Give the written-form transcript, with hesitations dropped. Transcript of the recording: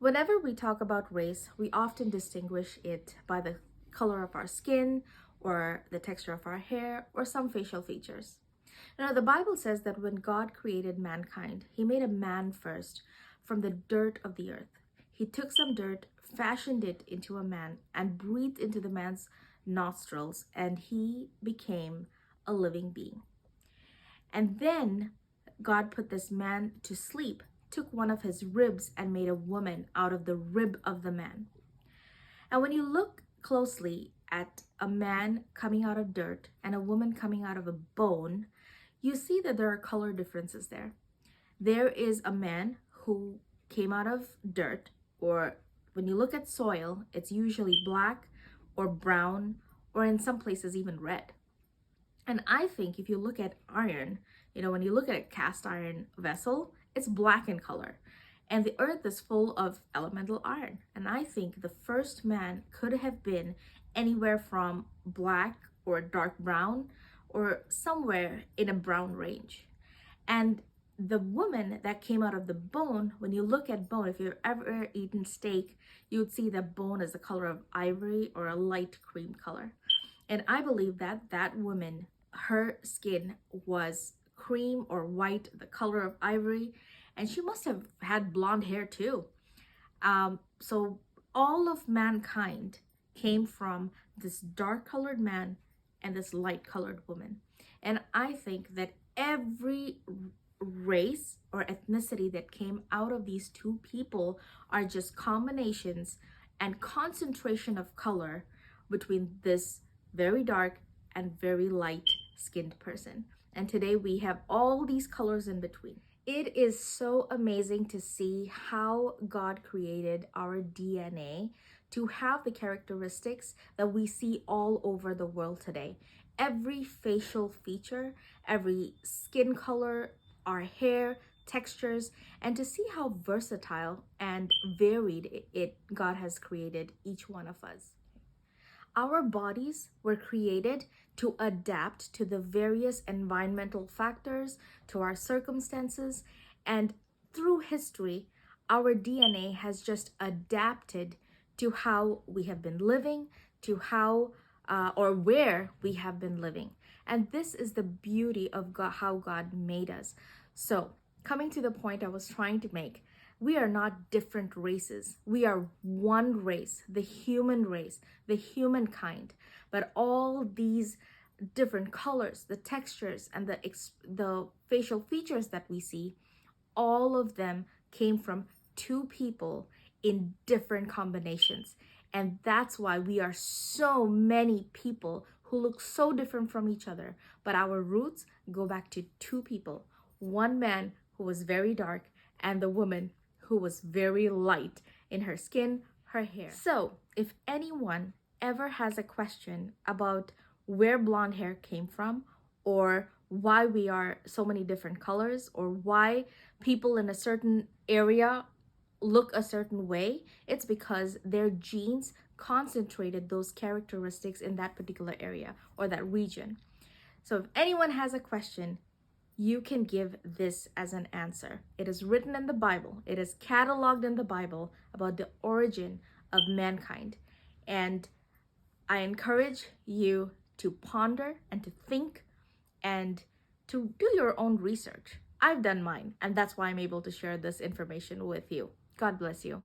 Whenever we talk about race, we often distinguish it by the color of our skin, or the texture of our hair, or some facial features. Now, the Bible says that when God created mankind, He made a man first from the dirt of the earth. He took some dirt, fashioned it into a man, and breathed into the man's nostrils, and he became a living being. And then God put this man to sleep, took one of his ribs, and made a woman out of the rib of the man. And when you look closely at a man coming out of dirt and a woman coming out of a bone, you see that there are color differences there. There is a man who came out of dirt, or when you look at soil, it's usually black or brown, or in some places even red. And I think if you look at iron, when you look at a cast iron vessel, it's black in color. And the earth is full of elemental iron. And I think the first man could have been anywhere from black or dark brown or somewhere in a brown range. And the woman that came out of the bone, when you look at bone, if you've ever eaten steak, you would see that bone is the color of ivory or a light cream color. And I believe that that woman, her skin was cream or white, the color of ivory, and she must have had blonde hair too. So all of mankind came from this dark colored man and this light colored woman. And I think that every race or ethnicity that came out of these two people are just combinations and concentration of color between this very dark and very light skinned person. And today we have all these colors in between. It is so amazing to see how God created our DNA to have the characteristics that we see all over the world today. Every facial feature, every skin color, our hair, textures, and to see how versatile and varied God has created each one of us. Our bodies were created to adapt to the various environmental factors, to our circumstances, and through history, our DNA has just adapted to how we have been living, to how or where we have been living. And this is the beauty of God, how God made us. So, coming to the point I was trying to make, we are not different races. We are one race, the human race, the humankind. But all these different colors, the textures, and the facial features that we see, all of them came from two people in different combinations. And that's why we are so many people who look so different from each other. But our roots go back to two people, one man who was very dark and the woman who was very light in her skin, her hair. So if anyone ever has a question about where blonde hair came from, or why we are so many different colors, or why people in a certain area look a certain way, it's because their genes concentrated those characteristics in that particular area or that region. So if anyone has a question, you can give this as an answer. It is written in the Bible. It is cataloged in the Bible about the origin of mankind. And I encourage you to ponder and to think and to do your own research. I've done mine, and that's why I'm able to share this information with you. God bless you.